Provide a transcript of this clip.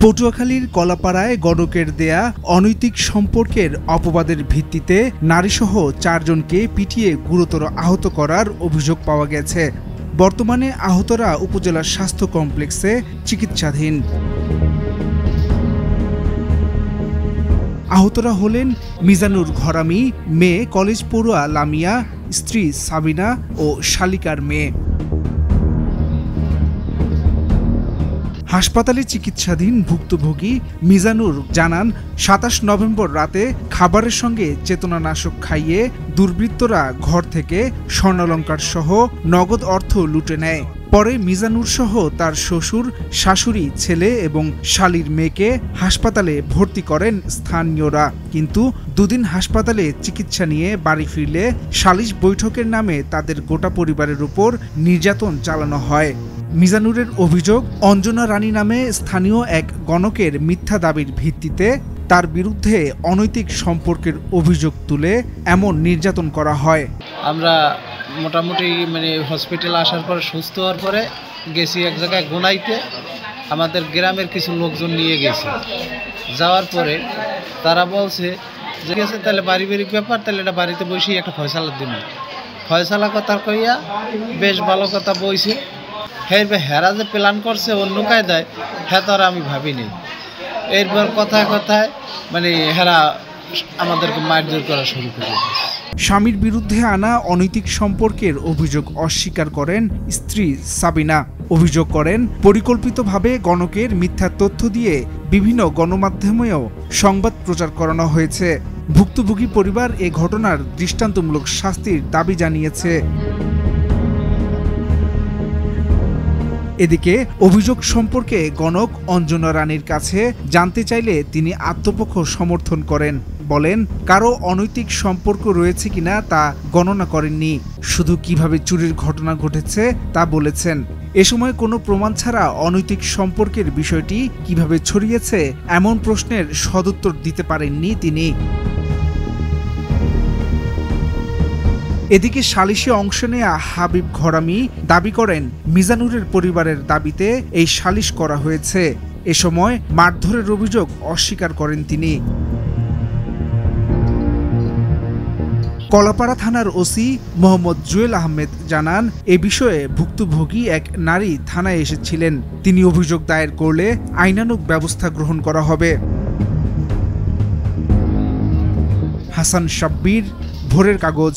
পটুয়াখালীর কলাপাড়ায় গণকের দেয়া অনৈতিক সম্পর্কের অপবাদের ভিত্তিতে নারীসহ 4 জনকে পিটিয়ে গুরুতর আহত করার অভিযোগ পাওয়া গেছে। বর্তমানে আহতরা উপজেলা স্বাস্থ্য কমপ্লেক্সে চিকিৎসাধীন। আহতরা হলেন মিজানুর ঘরামি, মেয়ে কলেজ পড়ুয়া লামিয়া, স্ত্রী সাবিনা ও শালিকার মেয়ে। হাসপাতালে চিকিৎসাধীন ভুক্তভোগী মিজানুর জানান, ২৭ নভেম্বর রাতে খাবারের সঙ্গে চেতনানাশক খাইয়ে দুর্বৃত্তরা ঘর থেকে স্বর্ণালংকার সহ নগদ অর্থ লুটে নেয়। পরে মিজানুর সহ তার শ্বশুর, শাশুড়ি, ছেলে এবং শালীর মেয়েকে হাসপাতালে ভর্তি করেন স্থানীয়রা। কিন্তু দুদিন হাসপাতালে চিকিৎসা নিয়ে বাড়ি ফিরলে সালিশ বৈঠকের নামে তাদের গোটা পরিবারের উপর নির্যাতন চালানো হয়। মিজানুরের অভিযোগ, অঞ্জনা রানী নামে স্থানীয় এক গণকের মিথ্যা দাবির ভিত্তিতে তার বিরুদ্ধে অনৈতিক সম্পর্কের অভিযোগ তুলে এমন নির্যাতন করা হয়। আমরা মোটামুটি হসপিটালে আসার পরে সুস্থ হওয়ার পরে গেছি এক জায়গায় গোনাইতে, আমাদের গ্রামের কিছু লোকজন নিয়ে গেছে। যাওয়ার পরে তারা বলছে যে গেছে তাহলে পারিবারিক ব্যাপার, তাহলে এটা বাড়িতে বসেই একটা ফয়সালা দিন। ফয়সালা কথা কইয়া বেশ ভালো কথা বইছে। হেরা যে প্ল্যান করছে অন্য কায়দায়, হ্যাঁ তো আর আমি ভাবিনি। এরপর কথায় কথায় হেরা আমাদেরকে মারধর করা শুরু করে। স্বামীর বিরুদ্ধে আনা অনৈতিক সম্পর্কের অভিযোগ অস্বীকার করেন স্ত্রী সাবিনা। অভিযোগ করেন, পরিকল্পিতভাবে গণকের মিথ্যা তথ্য দিয়ে বিভিন্ন গণমাধ্যমেও সংবাদ প্রচার করানো হয়েছে। ভুক্তভোগী পরিবার এ ঘটনার দৃষ্টান্তমূলক শাস্তির দাবি জানিয়েছে। এদিকে অভিযোগ সম্পর্কে গণক অঞ্জনা রানীর কাছে জানতে চাইলে তিনি আত্মপক্ষ সমর্থন করেন। বলেন, কারো অনৈতিক সম্পর্ক রয়েছে কিনা তা গণনা করেননি, শুধু কিভাবে চুরির ঘটনা ঘটেছে তা বলেছেন। এ সময় কোনো প্রমাণ ছাড়া অনৈতিক সম্পর্কের বিষয়টি কিভাবে ছড়িয়েছে এমন প্রশ্নের সদুত্তর দিতে পারেননি তিনি। এদিকে সালিশে অংশ নেয়া হাবিব ঘরামি দাবি করেন, মিজানুরের পরিবারের দাবিতে এই সালিশ করা হয়েছে। এ সময় মারধরের অভিযোগ অস্বীকার করেন তিনি। কলাপাড়া থানার ওসি মোহাম্মদ জুয়েল আহমেদ জানান, এ বিষয়ে ভুক্তভোগী এক নারী থানায় এসেছিলেন। তিনি অভিযোগ দায়ের করলে আইনানুগ ব্যবস্থা গ্রহণ করা হবে। হাসান শাব্বির, ভোরের কাগজ।